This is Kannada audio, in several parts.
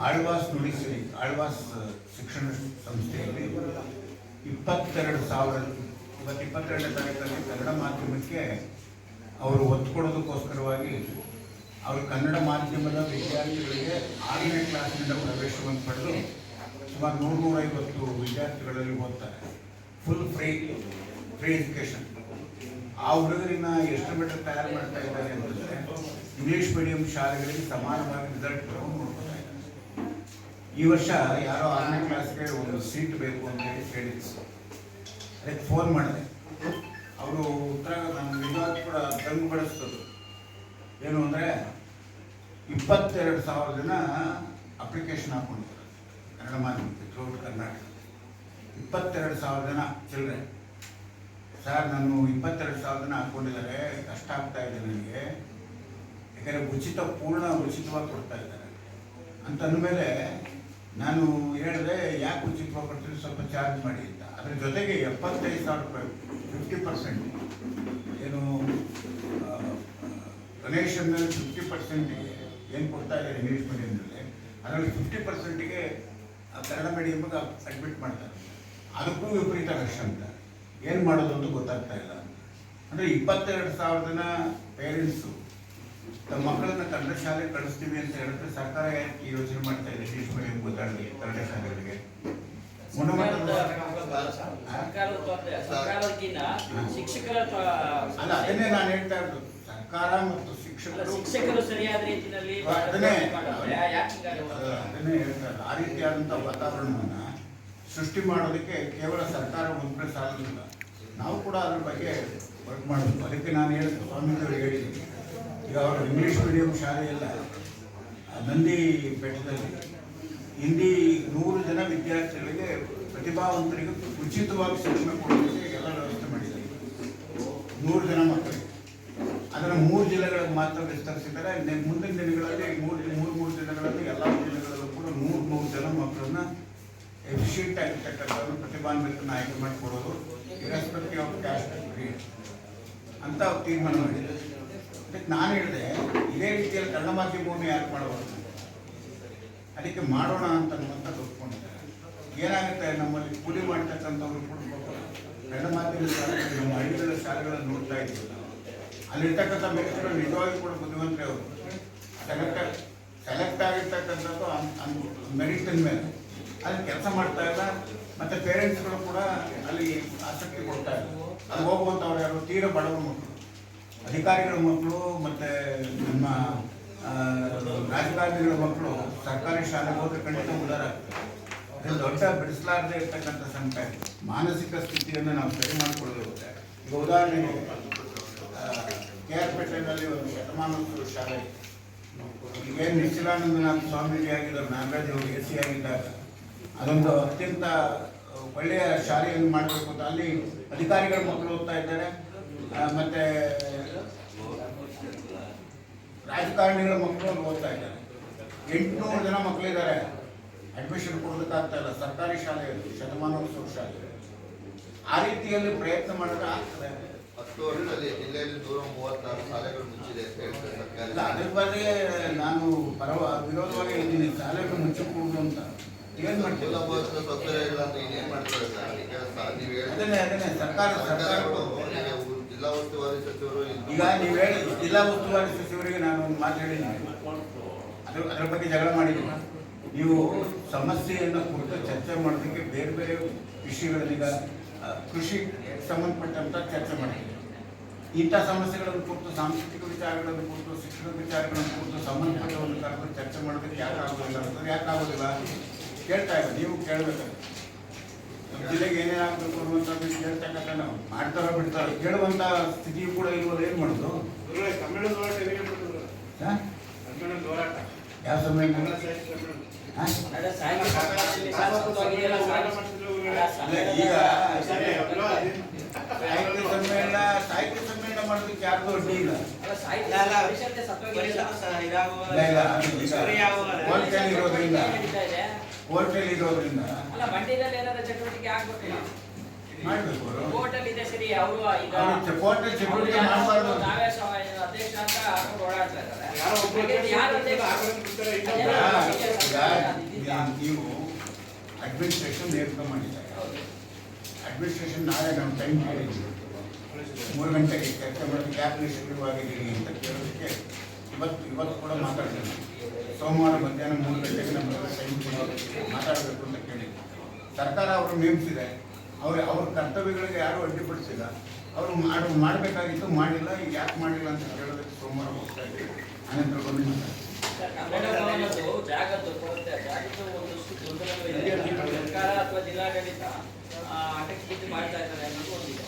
ಆಳ್ವಾಸ್ ನುಡಿಸಿರಿ ಆಳ್ವಾಸ್ ಶಿಕ್ಷಣ ಸಂಸ್ಥೆಯಲ್ಲಿ 22,000 ಇವತ್ತು 22ನೇ ತಾರೀಕಲ್ಲಿ ಕನ್ನಡ ಮಾಧ್ಯಮಕ್ಕೆ ಅವರು ಒತ್ತು ಕೊಡೋದಕ್ಕೋಸ್ಕರವಾಗಿ ಅವರು ಕನ್ನಡ ಮಾಧ್ಯಮದ ವಿದ್ಯಾರ್ಥಿಗಳಿಗೆ 6ನೇ ಕ್ಲಾಸ್ನಿಂದ ಪ್ರವೇಶವನ್ನು ಪಡೆದು ಸುಮಾರು 150 ವಿದ್ಯಾರ್ಥಿಗಳಲ್ಲಿ ಓದ್ತಾರೆ. Full free education. ಆ ಹುಡುಗರನ್ನ ಎಷ್ಟು ಮಟ್ಟಿಗೆ ತಯಾರು ಮಾಡ್ತಾ ಇದ್ದಾರೆ ಅಂತಂದರೆ ಇಂಗ್ಲೀಷ್ ಮೀಡಿಯಂ ಶಾಲೆಗಳಿಗೆ ಸಮಾನವಾಗಿ ರಿಸಲ್ಟ್ ನೋಡ್ಕೊತಾ ಇದ್ದಾರೆ. ಈ ವರ್ಷ ಯಾರೋ 6ನೇ ಕ್ಲಾಸ್ಗೆ ಒಂದು ಸೀಟ್ ಬೇಕು ಅಂತ ಹೇಳಿ ಕೇಳಿದ್ರು. ಅದಕ್ಕೆ ಫೋನ್ ಮಾಡಿದೆ. ಅವರು ಉತ್ತರ ನನ್ನ ನಿಜವಾದ ಕೂಡ ತಂದು ಬಡಿಸ್ತದ್ದು ಏನು ಅಂದರೆ 22,000 ಜನ ಅಪ್ಲಿಕೇಶನ್ ಹಾಕ್ಕೊಂಡಿದ್ದಾರೆ ಕನ್ನಡ ಮಾಧ್ಯಮಕ್ಕೆ ಥ್ರೂಔಟ್ ಕರ್ನಾಟಕ. 22,000 ಜನ ಚಿಲ್ಲರೆ. ಸರ್ ನಾನು 22,000 ಜನ ಹಾಕ್ಕೊಂಡಿದ್ದಾರೆ, ಕಷ್ಟ ಆಗ್ತಾ ಇದೆ ನನಗೆ, ಯಾಕಂದರೆ ಪೂರ್ಣ ಉಚಿತವಾಗಿ ಕೊಡ್ತಾ ಇದ್ದಾರೆ ಅಂತ ಅಂದಮೇಲೆ ನಾನು ಹೇಳಿದೆ, ಯಾಕೆ ಉಚಿತವಾಗಿ ಕೊಡ್ತೀನಿ, ಸ್ವಲ್ಪ ಚಾರ್ಜ್ ಮಾಡಿ ಅಂತ. ಅದ್ರ ಜೊತೆಗೆ 75,000 ರೂಪಾಯಿ 50% ಏನು ಡೊನೇಷನ್ ಮೇಲೆ 50%ಗೆ ಏನು ಕೊಡ್ತಾ ಇದ್ದಾರೆ ಇಂಗ್ಲೀಷ್ ಮೀಡಿಯಮ್ನಲ್ಲಿ, ಅದರಲ್ಲಿ 50%ಗೆ ಕನ್ನಡ ಮೀಡಿಯಮ್ಗೆ ಅಡ್ಮಿಟ್ ಮಾಡ್ತಾರೆ. ಅದಕ್ಕೂ ವಿಪರೀತ ರಶ್ ಅಂತ ಏನು ಮಾಡೋದು ಅಂತ ಗೊತ್ತಾಗ್ತಾ ಇಲ್ಲ. ಅಂದರೆ 22,000 ಜನ ಪೇರೆಂಟ್ಸು ತಮ್ಮ ಮಕ್ಕಳನ್ನ ಕನ್ನಡ ಶಾಲೆಗೆ ಕಳಿಸ್ತೀವಿ ಅಂತ ಹೇಳಿದ್ರೆ ಸರ್ಕಾರ ಈ ಯೋಚನೆ ಮಾಡ್ತಾ ಇದೆ ಇಂಗ್ಲೀಷ್ ಮೀಡಿಯಂ ಗೊತ್ತಾಗಲಿ ಕನ್ನಡ ಶಾಲೆಗಳಿಗೆ. ಅಲ್ಲ, ಅದನ್ನೇ ನಾನು ಹೇಳ್ತಾ ಇರೋದು. ಸರ್ಕಾರ ಮತ್ತು ಶಿಕ್ಷಕರು ಸರಿಯಾದ ರೀತಿಯಲ್ಲಿ ಅದನ್ನೇ ಹೇಳ್ತಾರೆ. ಆ ರೀತಿಯಾದಂಥ ವಾತಾವರಣವನ್ನು ಸೃಷ್ಟಿ ಮಾಡೋದಕ್ಕೆ ಕೇವಲ ಸರ್ಕಾರ ಒಂದೇ ಸಾಲುದಿಲ್ಲ, ನಾವು ಕೂಡ ಅದ್ರ ಬಗ್ಗೆ ವರ್ಕ್ ಮಾಡಬೇಕು. ಅದಕ್ಕೆ ನಾನು ಹೇಳಿದೆ, ಸ್ವಾಮೀಜಿಯವ್ರಿಗೆ ಹೇಳಿದ್ದೀನಿ, ಈಗ ಅವರು ಇಂಗ್ಲೀಷ್ ಮೀಡಿಯಂ ಶಾಲೆಯಲ್ಲ ನಂದಿ ಬೆಟ್ಟದಲ್ಲಿ ಹಿಂದಿ 100 ಜನ ವಿದ್ಯಾರ್ಥಿಗಳಿಗೆ ಪ್ರತಿಭಾವಂತರಿಗೆ ಉಚಿತವಾಗಿ ಶಿಕ್ಷಣ ಕೊಡೋದಕ್ಕೆ ಎಲ್ಲ ವ್ಯವಸ್ಥೆ ಮಾಡಿದ್ದಾರೆ. 100 ಜನ ಮಕ್ಕಳಿಗೆ ಅದನ್ನು 3 ಜಿಲ್ಲೆಗಳಿಗೆ ಮಾತ್ರ ವಿಸ್ತರಿಸಿದ್ದಾರೆ. ಮುಂದಿನ ದಿನಗಳಲ್ಲಿ 3 ದಿನಗಳಲ್ಲಿ ಎಲ್ಲ ಜಿಲ್ಲೆಗಳಲ್ಲೂ ಕೂಡ 100 ಜನ ಮಕ್ಕಳನ್ನ ಎಫಿಷಿಯೆಂಟ್ ಆಗಿರ್ತಕ್ಕಂಥವ್ರು ಪ್ರತಿಭಾನ್ವಿತನ ಆಯ್ಕೆ ಮಾಡಿಕೊಡೋದು ಇರೆಸ್ಪೆಕ್ಟಿವ್ ಆಫ್ ಕ್ಯಾಸ್ಟ್ ಅಂತ ಅವ್ರು ತೀರ್ಮಾನ ಮಾಡಿದ್ದಾರೆ. ಅದಕ್ಕೆ ನಾನು ಹೇಳಿದೆ, ಇದೇ ರೀತಿಯಲ್ಲಿ ಕನ್ನಡ ಮಾಧ್ಯಮವನ್ನು ಯಾಕೆ ಮಾಡಬಾರ್ದು, ಅದಕ್ಕೆ ಮಾಡೋಣ ಅಂತ ಒಪ್ಕೊಂಡಿದ್ದಾರೆ. ಏನಾಗುತ್ತೆ, ನಮ್ಮಲ್ಲಿ ಕೂಲಿ ಮಾಡ್ತಕ್ಕಂಥವ್ರು ಕೂಡ ಕನ್ನಡ ಮಾಧ್ಯಮದ ಶಾಲೆಗಳು ನಮ್ಮ ಹಳ್ಳಿಗಳ ಶಾಲೆಗಳನ್ನು ನೋಡ್ತಾ ಇದ್ದೀವಿ. ಅಲ್ಲಿರ್ತಕ್ಕಂಥ ಮೆರಿಟ್ಗಳು ನಿಜವಾಗಿ ಕೂಡ ಬುದ್ಧಿವಂತರೇ. ಅವರು ಸೆಲೆಕ್ಟ್ ಆಗಿರ್ತಕ್ಕಂಥದ್ದು ಮೆರಿಟಿನ ಮೇಲೆ ಅಲ್ಲಿ ಕೆಲಸ ಮಾಡ್ತಾ ಇಲ್ಲ. ಮತ್ತು ಪೇರೆಂಟ್ಸ್ಗಳು ಕೂಡ ಅಲ್ಲಿ ಆಸಕ್ತಿ ಕೊಡ್ತಾ ಇಲ್ಲ. ಅಲ್ಲಿ ಹೋಗುವಂಥವ್ರು ಯಾರು ತೀರ ಬಡವರ ಮಕ್ಕಳು, ಅಧಿಕಾರಿಗಳ ಮಕ್ಕಳು ಮತ್ತು ನಮ್ಮ ರಾಜಕಾರಣಿಗಳ ಮಕ್ಕಳು ಸರ್ಕಾರಿ ಶಾಲೆಗೆ ಹೋದ್ರೆ ಖಂಡಿತ ಉದಾರ ಆಗ್ತದೆ. ಇದು ದೊಡ್ಡ ಬಿಡಿಸಲಾರದೆ ಇರ್ತಕ್ಕಂಥ ಸಂಖ್ಯೆ. ಮಾನಸಿಕ ಸ್ಥಿತಿಯನ್ನು ನಾವು ಸರಿ ಮಾಡಿಕೊಳ್ಳೋದು. ಈಗ ಉದಾಹರಣೆಗೆ KR ಪೇಟೆಯಲ್ಲಿ ಒಂದು ಶತಮಾನೋತ್ಸವ ಶಾಲೆ, ಈಗೇನು ನಿಶ್ಚಲಾನಂದನಾಥ ಸ್ವಾಮೀಜಿ ಆಗಿದ್ದರು, ನಾಗರಾಜ್ ಅವರು AC ಆಗಿದ್ದಾಗ ಅದೊಂದು ಅತ್ಯಂತ ಒಳ್ಳೆಯ ಶಾಲೆಯನ್ನು ಮಾಡಬೇಕು ಅಂತ ಅಲ್ಲಿ ಅಧಿಕಾರಿಗಳ ಮಕ್ಕಳು ಓದ್ತಾ ಇದ್ದಾರೆ, ಮತ್ತು ರಾಜಕಾರಣಿಗಳ ಮಕ್ಕಳು ಓದ್ತಾ ಇದ್ದಾರೆ. 800 ಜನ ಮಕ್ಕಳಿದ್ದಾರೆ. ಅಡ್ಮಿಷನ್ ಕೊಡೋದಕ್ಕಾಗ್ತಾ ಇಲ್ಲ. ಸರ್ಕಾರಿ ಶಾಲೆಯಲ್ಲಿ ಶತಮಾನೋತ್ಸವ ಶಾಲೆ. ಆ ರೀತಿಯಲ್ಲಿ ಪ್ರಯತ್ನ ಮಾಡಿದ್ರೆ ಆಗ್ತದೆ. 10 ವರ್ಷದಲ್ಲಿ ಜಿಲ್ಲೆಯಲ್ಲಿ 136 ಶಾಲೆಗಳು ಮುಚ್ಚಿದೆ ಅಂತ ಹೇಳ್ತಾರೆ ಸರ್ಕಾರ. ಅದ್ರ ಬಗ್ಗೆ ನಾನು ವಿರೋಧವಾಗಿ ಇದ್ದೀನಿ. ಶಾಲೆಗಳು ಮುಚ್ಚಬಹುದು ಅಂತ ಏನು ಮಾಡ್ತಿಲ್ಲ. ಅದನ್ನೇ ಸರ್ಕಾರಗಳು ಜಿಲ್ಲಾ ಉಸ್ತುವಾರಿ ಸಚಿವರು ಈಗ ನೀವು ಹೇಳಿ ಜಿಲ್ಲಾ ಉಸ್ತುವಾರಿ ಸಚಿವರಿಗೆ ನಾನು ಒಂದು ಮಾತು ಹೇಳಿದ್ದೀನಿ. ಅದರ ಬಗ್ಗೆ ಜಗಳ ಮಾಡಿದ್ದೀನಿ. ನೀವು ಸಮಸ್ಯೆಯನ್ನು ಕುರಿತು ಚರ್ಚೆ ಮಾಡೋದಕ್ಕೆ ಬೇರೆ ಬೇರೆ ವಿಷಯಗಳನ್ನೀಗ ಕೃಷಿ ಸಂಬಂಧಪಟ್ಟಂಥ ಚರ್ಚೆ ಮಾಡಿದ್ದೀವಿ. ಇಂಥ ಸಮಸ್ಯೆಗಳನ್ನು ಕುರಿತು, ಸಾಂಸ್ಕೃತಿಕ ವಿಚಾರಗಳನ್ನು ಕುರಿತು, ಶಿಕ್ಷಣ ವಿಚಾರಗಳನ್ನು ಕುರಿತು ಸಂಬಂಧಪಟ್ಟವನ್ನು ಕರೆದು ಚರ್ಚೆ ಮಾಡೋದಕ್ಕೆ ಯಾಕೆ ಆಗೋದಿಲ್ಲ ಅಂತಂದ್ರೆ ಯಾಕೆ ಆಗೋದಿಲ್ಲ ಕೇಳ್ತಾ ಇಲ್ಲ. ನೀವು ಕೇಳಬೇಕಾದ್ರೆ ನಮ್ಮ ಜಿಲ್ಲೆಗೆ ಏನೇನಾಗಬೇಕು ಅನ್ನುವಂಥದ್ದು ಕೇಳ್ತಕ್ಕಂಥ ನಾವು ಮಾಡ್ತಾರೋ ಬಿಡ್ತಾರೋ ಕೇಳುವಂಥ ಸ್ಥಿತಿಯು ಕೂಡ ಇರುವುದು. ಏನು ಮಾಡೋದು? ಯಾವ ಸಮಯ? ಈಗ ಸಾಹಿತ್ಯ ಸಮ್ಮೇಳನ ಮಾಡೋದಕ್ಕೆ ಯಾರ್ದು ಅಡ್ಡಿ ಇಲ್ಲ. ಕೋರ್ಟಲ್ಲಿ ಇರೋದ್ರಿಂದ ಮಾಡಬೇಕು. ಕೋರ್ಟಲ್ಲಿ ಚಟುವಟಿಕೆ ಮಾಡಬಾರ್ದು. ನೀವು ಅಡ್ಮಿನಿಸ್ಟ್ರೇಷನ್ ನೇಮಕ ಮಾಡಿದ್ದಾರೆ. ಅಡ್ಮಿನಿಸ್ಟ್ರೇಷನ್ ನಾಳೆ ನಾವು ಟೈಮ್ ಕೇಳಿದ್ವಿ, 3 ಗಂಟೆಗೆ ಚರ್ಚೆ ಮಾಡಿ ಕ್ಯಾಬಿನೆಟ್ ಶುರುವಾಗಿದ್ದೀರಿ ಅಂತ ಕೇಳೋದಕ್ಕೆ ಇವತ್ತು ಕೂಡ ಮಾತಾಡ್ತೀನಿ. ಸೋಮವಾರ ಮಧ್ಯಾಹ್ನ 3 ಗಂಟೆಗೆ ನಮ್ಮ ಟೈಮ್ ಮಾತಾಡಬೇಕು ಅಂತ ಕೇಳಿದ್ವಿ. ಸರ್ಕಾರ ಅವರು ನೇಮಿಸಿದೆ, ಅವ್ರ ಕರ್ತವ್ಯಗಳಿಗೆ ಯಾರು ಅಡ್ಡಿಪಡಿಸಿಲ್ಲ. ಅವರು ಮಾಡಬೇಕಾಗಿತ್ತು, ಮಾಡಿಲ್ಲ. ಈಗ ಯಾಕೆ ಮಾಡಿಲ್ಲ ಅಂತ ಕೇಳೋದಕ್ಕೆ ಸೋಮವಾರ ಹೋಗ್ತಾ ಇದ್ದೀವಿ. ಅನಂತರ ಬಂದು ಸರ್ಕಾರ ಅಥವಾ ಜಿಲ್ಲಾಡಳಿತ ಅಟೆಕ್ಟ್ ಮಾಡ್ತಾ ಇದ್ದಾರೆ ಅನ್ನೋದು ಒಂದಿದೆ.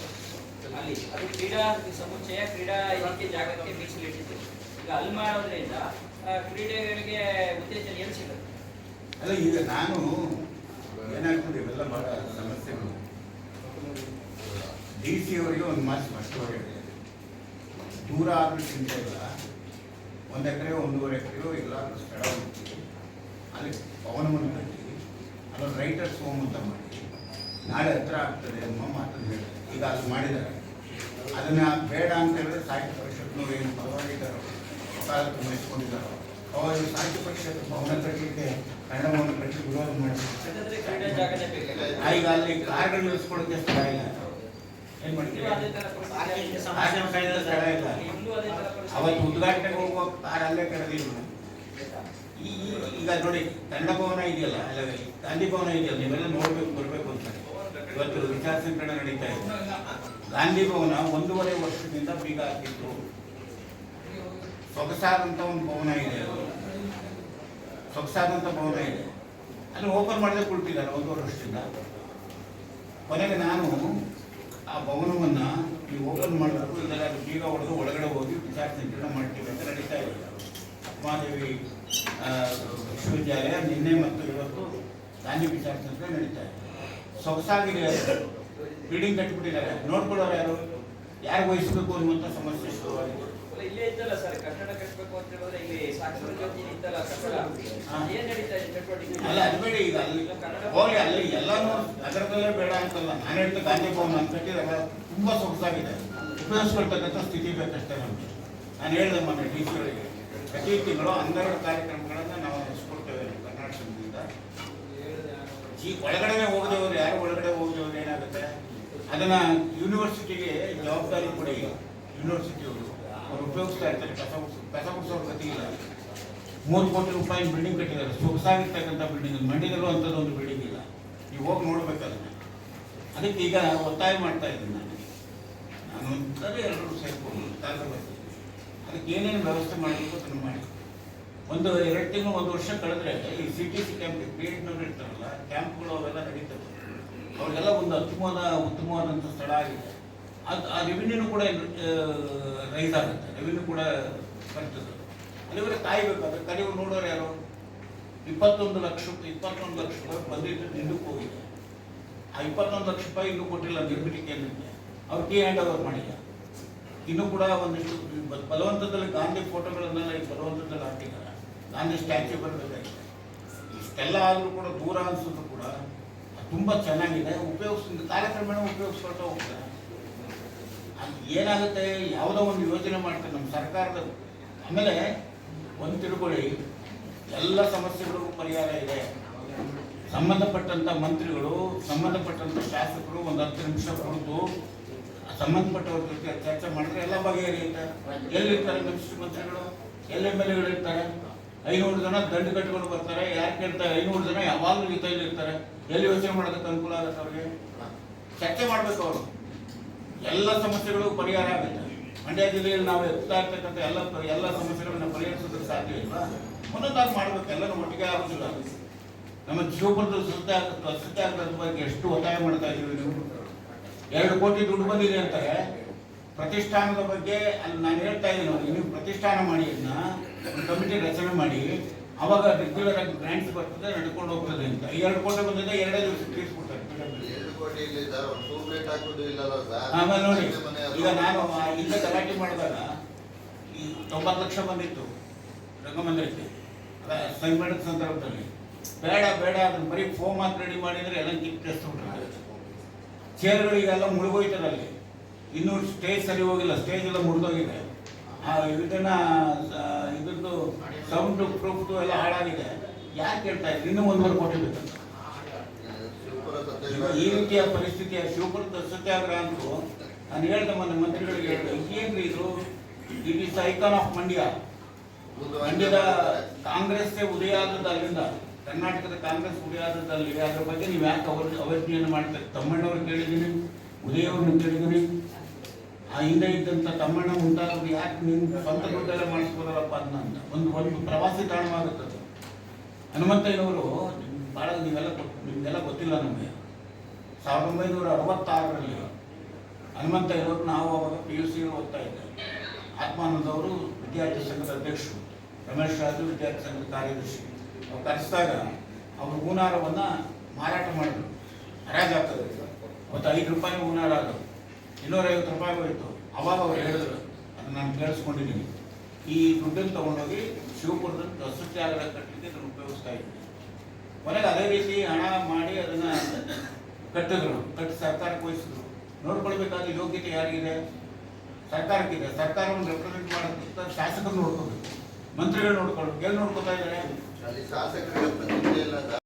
ಅಲ್ಲಿ ಅದು ಕ್ರೀಡಾ ಸಮುಚ್ಚಯ ಕ್ರೀಡಾ ಇದಕ್ಕೆ ಜಾಗಕ್ಕೆ ಮೀಸಲಿಟ್ಟಿದೆ. ಈಗ ಅಲ್ಲಿ ಮಾಡೋದ್ರಿಂದ ಕ್ರೀಡೆಗಳಿಗೆ ಉತ್ತೇಜನ ಏನು ಸಿಗುತ್ತೆ? ಅಲ್ಲ, ಈಗ ನಾನು ಏನಾಗ್ತದೆ, ಇವೆಲ್ಲ ಬಹಳ ಸಮಸ್ಯೆಗಳು. DC ಅವರಿಗೆ ಒಂದು ಮಾತು ಸ್ಪಷ್ಟವಾಗಿ ಹೇಳಿದೆ, ದೂರ ಆದರೂ ಚಿಂತೆ ಇಲ್ಲ, 1 ಎಕರೆ 1.5 ಎಕರೆಯೋ ಇಲ್ಲ ಸ್ಥಳ ಹುಡುಕಿ, ಅಲ್ಲಿ ಭವನವನ್ನು ಕಟ್ಟಿ, ಅಲ್ಲೊಂದು ರೈಟರ್ಸ್ ಹೋಮ್ ಅಂತ ಮಾಡಿ, ನಾಳೆ ಹತ್ರ ಆಗ್ತದೆ ಅನ್ನೋ ಮಾತನ್ನು ಹೇಳಿದೆ. ಈಗ ಅದು ಮಾಡಿದ್ದಾರೆ. ಅದನ್ನು ಬೇಡ ಅಂತ ಹೇಳಿದ್ರೆ ಸಾಹಿತ್ಯ ಪರಿಷತ್ನವ್ರು ಏನು ಪರವಾಗಿದ್ದಾರೋ, ವಕಾಲತ್ತು ವಹಿಸ್ಕೊಂಡಿದ್ದಾರೋ, ಅವರು ಸಾಹಿತ್ಯ ಪರಿಷತ್ ಭವನ ಕಟ್ಟಲಿಕ್ಕೆ ಕನ್ನಡ ಭವನ ಕಟ್ಟಲಿಕ್ಕೆ ವಿರೋಧ ಮಾಡಿದ್ದಾರೆ. ಈಗ ಅಲ್ಲಿ ಕಾರ್ಗಳು ನಿಲ್ಲಿಸ್ಕೊಳ್ಳೋಕ್ಕೆ ಸ್ಥಳ ಇಲ್ಲ. ಏನು ಮಾಡ್ತೀವಿ? ಸ್ಥಳ ಇಲ್ಲ. ಅವತ್ತು ಉದ್ಘಾಟನೆಗೆ ಹೋಗುವ ಕಾರ್ ಅಲ್ಲೇ ಕರೆದಿಲ್ಲ. ಈಗ ನೋಡಿ, ಕನ್ನಡ ಭವನ ಇದೆಯಲ್ಲ, ಅಲ್ಲ ಗಾಂಧಿ ಭವನ ಇದೆಯಲ್ಲ, ನೀವೆಲ್ಲ ನೋಡ್ಬೇಕು, ಬರಬೇಕು ಅಂತ ಇವತ್ತು ವಿಚಾರ ಸಂಕಿರಣ ನಡೀತಾ ಇದೆ. ಗಾಂಧಿ ಭವನ 1.5 ವರ್ಷದಿಂದ ಬೀಗ ಹಾಕಿತ್ತು. ಸೊಗಸಾದಂಥ ಒಂದು ಭವನ ಇದೆ, ಸೊಗಸಾದಂಥ ಭವನ ಇದೆ. ಅಲ್ಲಿ ಓಪನ್ ಮಾಡದೆ ಕುಳಿತಿದ್ದಾರೆ 1.5 ವರ್ಷದಿಂದ. ಕೊನೆಗೆ ನಾನು ಆ ಭವನವನ್ನು ನೀವು ಓಪನ್ ಮಾಡಬೇಕು, ಇದೆಲ್ಲ ಬೀಗ ಹೊಡೆದು ಒಳಗಡೆ ಹೋಗಿ ವಿಚಾರ ಸಂಕಿರಣ ಮಾಡ್ತೀವಿ ಅಂತ ನಡೀತಾ ಇದೆ. ಅಪ್ಪಾದೇವಿ ವಿಶ್ವವಿದ್ಯಾಲಯ ನಿನ್ನೆ ಮತ್ತು ಇವತ್ತು ಗಾಂಧಿ ವಿಚಾರ ಸಂಕಿರಣ ನಡೀತಾ ಇದೆ. ಸೊಗಸಾಗಿದೆ, ಬಿಲ್ಡಿಂಗ್ ಕಟ್ಟಿಬಿಟ್ಟಿದ್ದಾರೆ. ನೋಡ್ಕೊಳ್ಳೋರು ಯಾರು ವಹಿಸಬೇಕು ಅನ್ನುವಂಥ ಸಮಸ್ಯೆ ಶುರುವಾಗಿದೆ. ಇಲ್ಲೇ ಇದ್ದಲ್ಲ ಸರ್, ಕಟ್ಟಡ ಕಟ್ಟಬೇಕು ಅಂತ ಹೇಳಿದ್ರೆ ಇಲ್ಲಿ ಸಾಕ್ಷರ ಜ್ಯೋತಿ ಇದ್ದಲ್ಲ ಕಟ್ಟಡ, ಏನ್ ನಡೀತಾ ಇದೆ ಚಟುವಟಿಕೆ? ಅಲ್ಲ, ಅದು ಬೇಡ. ಈಗ ಅಲ್ಲಿ ಹೋಗಿ ಅಲ್ಲಿ ಎಲ್ಲಾನು ನಗರದಲ್ಲೇ ಬೇಡ ಅಂತಲ್ಲ, ನಾನು ಹೇಳ್ತಾ ಗಾಂಧಿ ಭವನ ಅಂತ ಕಟ್ಟಿದಾಗ ತುಂಬ ಸೊಗಸಾಗಿದೆ, ಉಪಯೋಗಿಸ್ಕೊಳ್ತಕ್ಕಂಥ ಸ್ಥಿತಿ ಬೇಕಷ್ಟೇ ನಮಗೆ. ನಾನು ಹೇಳಿದೆ ಮೊನ್ನೆ DC ಅವರಿಗೆ, ಪ್ರತಿ ತಿಂಗಳು 12 ಕಾರ್ಯಕ್ರಮಗಳನ್ನು ನಾವು ನಡೆಸ್ಕೊಡ್ತೇವೆ ಕರ್ನಾಟಕ ಸಂಘದಿಂದ. ಒಳಗಡೆ ಹೋಗದವರು ಯಾರು ಒಳಗಡೆ ಹೋಗದವ್ರು ಏನಾಗುತ್ತೆ, ಅದನ್ನು ಯೂನಿವರ್ಸಿಟಿಗೆ ಜವಾಬ್ದಾರಿ ಕೊಡಿ. ಯೂನಿವರ್ಸಿಟಿಯವರು ಅವ್ರು ಉಪಯೋಗಿಸ್ತಾ ಇರ್ತಾರೆ, ಕಸ ಗುಡಿಸೋರ ಗತಿ ಇಲ್ಲ. 3 ಕೋಟಿ ರೂಪಾಯಿ ಬಿಲ್ಡಿಂಗ್ ಕಟ್ಟಿದ್ದಾರೆ, ಸೊಗಸಾಗಿರ್ತಕ್ಕಂಥ ಬಿಲ್ಡಿಂಗ್. ಮಂಡ್ಯದಲ್ಲೂ ಅಂಥದ್ದು ಒಂದು ಬಿಲ್ಡಿಂಗ್ ಇಲ್ಲ, ನೀವು ಹೋಗಿ ನೋಡ್ಬೇಕು ಅದನ್ನು. ಅದಕ್ಕೆ ಈಗ ಒತ್ತಾಯ ಮಾಡ್ತಾ ಇದ್ದೀನಿ ನಾನು ಒಂದ್ಸರಿ ಎಲ್ಲರೂ ಸೇರ್ಕೊಂಡು ಅದಕ್ಕೆ ಏನೇನು ವ್ಯವಸ್ಥೆ ಮಾಡಬೇಕು ಅದನ್ನು ಮಾಡಿ. 1-2 ತಿಂಗಳು 1 ವರ್ಷ ಕಳೆದ್ರೆ ಈ CTC ಕ್ಯಾಂಪ್ ಕ್ರಿಯೇಟ್ನವ್ರು ಇರ್ತಾರಲ್ಲ, ಕ್ಯಾಂಪ್ಗಳು ಅವೆಲ್ಲ ನಡೀತವೆ. ಅವ್ರಿಗೆಲ್ಲ ಒಂದು ಉತ್ತಮವಾದಂಥ ಸ್ಥಳ ಆಗಿದೆ. ಆ ರೆವಿನ್ಯೂನು ಕೂಡ ರೈಸ್ ಆಗುತ್ತೆ, ರೆವಿನ್ಯೂ ಕೂಡ ಬರ್ತದೆ. ಅಲ್ಲಿವರೆಗೆ ಕಾಯಬೇಕು. ಅದಕ್ಕೆ ಕಡಿಮೆ ನೋಡೋರು ಯಾರು? 21 ಲಕ್ಷ ರೂಪಾಯಿ ಬಂದಿದ್ದು ನಿಂದಕ್ಕೆ ಹೋಗಿದೆ. ಆ 21 ಲಕ್ಷ ರೂಪಾಯಿ ಇನ್ನೂ ಕೊಟ್ಟಿಲ್ಲ ನಿರ್ಮಿತಿ ಕೇಂದ್ರಕ್ಕೆ. ಅವ್ರು ಕೀ ಹ್ಯಾಂಡ್ ಓವರ್ ಮಾಡಿಲ್ಲ. ಇನ್ನೂ ಕೂಡ ಒಂದಿಷ್ಟು ಬಲವಂತದಲ್ಲಿ ಗಾಂಧಿ ಫೋಟೋಗಳನ್ನೆಲ್ಲ ಈ ಬಲವಂತದಲ್ಲಿ ಹಾಕಿದ್ದಾರೆ. ಗಾಂಧಿ ಸ್ಟ್ಯಾಚ್ಯೂ ಬರಬೇಕಾಗಿದೆ. ಇಷ್ಟೆಲ್ಲ ಆದರೂ ಕೂಡ ದೂರ ಅನಿಸಿದ್ರು ಕೂಡ ತುಂಬ ಚೆನ್ನಾಗಿದೆ. ಕಾಲಕ್ರಮೇಣ ಉಪಯೋಗಿಸ್ಕೊಳ್ತಾ ಹೋಗ್ತಾರೆ. ಅದು ಏನಾಗುತ್ತೆ, ಯಾವುದೋ ಒಂದು ಯೋಜನೆ ಮಾಡ್ತಾರೆ ನಮ್ಮ ಸರ್ಕಾರದ. ಆಮೇಲೆ ಒಂದು ತಿಳ್ಕೊಳ್ಳಿ, ಎಲ್ಲ ಸಮಸ್ಯೆಗಳಿಗೂ ಪರಿಹಾರ ಇದೆ. ಸಂಬಂಧಪಟ್ಟಂಥ ಮಂತ್ರಿಗಳು, ಸಂಬಂಧಪಟ್ಟಂಥ ಶಾಸಕರು ಒಂದು 10 ನಿಮಿಷ ಕುರಿತು ಸಂಬಂಧಪಟ್ಟವ್ರ ಜೊತೆ ಚರ್ಚೆ ಮಾಡಿದ್ರೆ ಎಲ್ಲ ಬಗೆಹರಿಯುತ್ತೆ. ಎಲ್ಲಿರ್ತಾರೆ ಮಂತ್ರಿಗಳು, MLAಗಳು ಇರ್ತಾರೆ. 500 ಜನ ದಂಡು ಕಟ್ಟಿಕೊಂಡು ಬರ್ತಾರೆ. ಯಾರು ಕೇಳ್ತಾರೆ? 500 ಜನ ಯಾವಾಗಲೂ ಜೊತೆಯಲ್ಲಿ ಇರ್ತಾರೆ. ಎಲ್ಲಿ ಯೋಚನೆ ಮಾಡೋದಕ್ಕೆ ಅನುಕೂಲ ಆಗುತ್ತೆ ಅವ್ರಿಗೆ? ಚರ್ಚೆ ಮಾಡಬೇಕು. ಅವರು ಎಲ್ಲ ಸಮಸ್ಯೆಗಳು ಪರಿಹಾರ ಆಗುತ್ತೆ. ಮಂಡ್ಯ ಜಿಲ್ಲೆಯಲ್ಲಿ ನಾವು ಎತ್ತಾ ಇರ್ತಕ್ಕಂಥ ಎಲ್ಲ ಸಮಸ್ಯೆಗಳನ್ನ ಪರಿಹರಿಸೋದಕ್ಕೆ ಸಾಧ್ಯ ಇಲ್ಲ. ಒಂದೊಂದಾಗಿ ಮಾಡಬೇಕು, ಎಲ್ಲರೂ ಒಟ್ಟಿಗೆ ಆಗೋದಿಲ್ಲ. ನಮ್ಮ ಜೀವನದ ಸ್ವಚ್ಛತೆ ಆಗೋದ್ರ ಬಗ್ಗೆ ಎಷ್ಟು ಒತ್ತಾಯ ಮಾಡ್ತಾ ಇದ್ದೀವಿ. ನೀವು 2 ಕೋಟಿ ದುಡ್ಡು ಬಂದಿದೆ ಅಂತಾರೆ ಪ್ರತಿಷ್ಠಾನದ ಬಗ್ಗೆ. ಅಲ್ಲಿ ನಾನು ಹೇಳ್ತಾ ಇದ್ದೀನಿ, ನೀವು ಪ್ರತಿಷ್ಠಾನ ಮಾಡಿ, ಅದನ್ನ ಒಂದು ಕಮಿಟಿ ರಚನೆ ಮಾಡಿ, ಅವಾಗ ರೆಗ್ಯುಲರ್ ಆಗಿ ಗ್ರಾಂಟ್ಸ್ ಬರ್ತದೆ, ನಡ್ಕೊಂಡು ಹೋಗ್ತದೆ ಅಂತ. 2 ಕೋಟಿ ಬಂದಿದೆ, 2 ದಿವಸ ತೀರಿಸ್ಬಿಡ್ತಾರೆ. 2 ಕೋಟಿ ಆಮೇಲೆ ನೋಡಿ, ಈಗ ನಾನು ಇಲ್ಲೇ ಗಲಾಟೆ ಮಾಡಿದಾಗ ಈ 90 ಲಕ್ಷ ಬಂದಿತ್ತು ರಂಗಮಂದಿರಕ್ಕೆ ಸೈನ್ಮೆಂಟ್ ಸಂದರ್ಭದಲ್ಲಿ. ಬೇಡ ಅದನ್ನು ಬರೀ ಫೋಮ್ ಮಾತ್ರ ರೆಡಿ ಮಾಡಿದರೆ ಎಲ್ಲ ಕಿತ್ತೆಸ್ಬಿಟ್ರೆ ಚೇರ್ಗಳಿಗೆಲ್ಲ ಮುಳುಗೋಯ್ತದೆ. ಅಲ್ಲಿ ಇನ್ನೂ ಸ್ಟೇಜ್ ಸರಿ ಹೋಗಿಲ್ಲ, ಸ್ಟೇಜ್ ಎಲ್ಲ ಮುರಿದೋಗಿದೆ. ಇದ್ರದ್ದು ಸೌಂಡ್ ಪ್ರೂಫ್ದು ಎಲ್ಲ ಹಾಳಾಗಿದೆ. ಯಾರು ಕೇಳ್ತಾ ಇದ್ರು ಇನ್ನೂ 1.5 ಕೋಟಿ ಬೇಕಂತ. ಶಿವಪುರ ಈಗ ಸತ್ಯಾಗ್ರಹ ಈ ರೀತಿಯ ಪರಿಸ್ಥಿತಿಯ ಶಿವಪುರದ ಸತ್ಯಾಗ್ರಹ ಅಂತೂ ನಾನು ಹೇಳ್ದೆ ಮೊನ್ನೆ ಮಂತ್ರಿಗಳಿಗೆ ಹೇಳಿದೆ, ಏನ್ರಿ ಇದು, it is icon of Mandya. ಮಂಡ್ಯದ ಕಾಂಗ್ರೆಸ್ಸೇ ಉದಯ ಆದದ್ದು ಅಲ್ಲಿಂದ, ಕರ್ನಾಟಕದ ಕಾಂಗ್ರೆಸ್ ಉದಯ ಆದದ್ದಲ್ಲಿ. ಅದ್ರ ಬಗ್ಗೆ ನೀವು ಯಾಕೆ ಅವಜ್ಞೆಯನ್ನು ಮಾಡ್ತಾರೆ? ತಮ್ಮಣ್ಣವ್ರು ಕೇಳಿದ್ದೀನಿ, ಉದಯವ್ರನ್ನ ಕೇಳಿದ್ದೀನಿ, ಆ ಹಿಂದೆ ಇದ್ದಂಥ ತಮ್ಮಣ್ಣ ಮುಂತಾದವ್ರು ಯಾಕೆ ನಿಮ್ಮ ಸ್ವಂತ ದುಡ್ಡೆಲ್ಲ ಮಾಡಿಸ್ಬೋದಲ್ಲಪ್ಪ ಅದನ್ನ ಅಂತ. ಒಂದು ಪ್ರವಾಸಿ ತಾಣವಾಗುತ್ತದೆ. ಹನುಮಂತಯ್ಯನವರು ಭಾಳ ನಿಮಗೆಲ್ಲ ಗೊತ್ತಿಲ್ಲ ನಮಗೆ. 1966ರಲ್ಲಿ ಹನುಮಂತಯ್ಯನವರು, ನಾವು ಅವಾಗ PUC ಓದ್ತಾ ಇದ್ದೇವೆ. ಆತ್ಮಾನಂದವರು ವಿದ್ಯಾರ್ಥಿ ಸಂಘದ ಅಧ್ಯಕ್ಷರು, ರಮೇಶ್ ರಾಜು ವಿದ್ಯಾರ್ಥಿ ಸಂಘದ ಕಾರ್ಯದರ್ಶಿ. ಅವ್ರು ಕರೆಸಿದಾಗ ಅವರು ಹೂನಾರವನ್ನು ಮಾರಾಟ ಮಾಡಿದ್ರು, ಹರಾಜಾಗ್ತದೆ. ಅವತ್ತು 5 ರೂಪಾಯಿ ಹೂನಾರ ಅದು, 250 ರೂಪಾಯಿ ಹೋಯಿತು. ಅವಾಗ ಅವ್ರು ಹೇಳಿದ್ರು, ಅದನ್ನು ನಾನು ಕೇಳಿಸ್ಕೊಂಡಿದ್ದೀನಿ, ಈ ದುಡ್ಡನ್ನು ತೊಗೊಂಡೋಗಿ ಶಿವಪುರದಲ್ಲಿ ಸತ್ಯಾಗ್ರಹ ಕಟ್ಟಲಿಕ್ಕೆ ಇದನ್ನು ಉಪಯೋಗಿಸ್ತಾ ಇದ್ದೀನಿ. ಕೊನೆಗೆ ಅದೇ ರೀತಿ ಹಣ ಮಾಡಿ ಅದನ್ನು ಕಟ್ಟಿ ಸರ್ಕಾರಕ್ಕೆ ವಹಿಸಿದ್ರು. ನೋಡ್ಕೊಳ್ಬೇಕಾದ ಯೋಗ್ಯತೆ ಯಾರಿಗಿದೆ? ಸರ್ಕಾರಕ್ಕಿದೆ. ಸರ್ಕಾರವನ್ನು ರೆಪ್ರೆಸೆಂಟ್ ಮಾಡೋದಕ್ಕೆ ಶಾಸಕರು ನೋಡ್ಕೋಬೇಕು, ಮಂತ್ರಿಗಳು ನೋಡ್ಕೊಳ್ಬೇಕು. ಎಲ್ಲಿ ನೋಡ್ಕೋತಾ ಇದ್ದಾರೆ? ಅಲ್ಲಿ ಶಾಸಕರಿಗೆ ಪ್ರತಿನಿಧಿ ಇಲ್ಲ.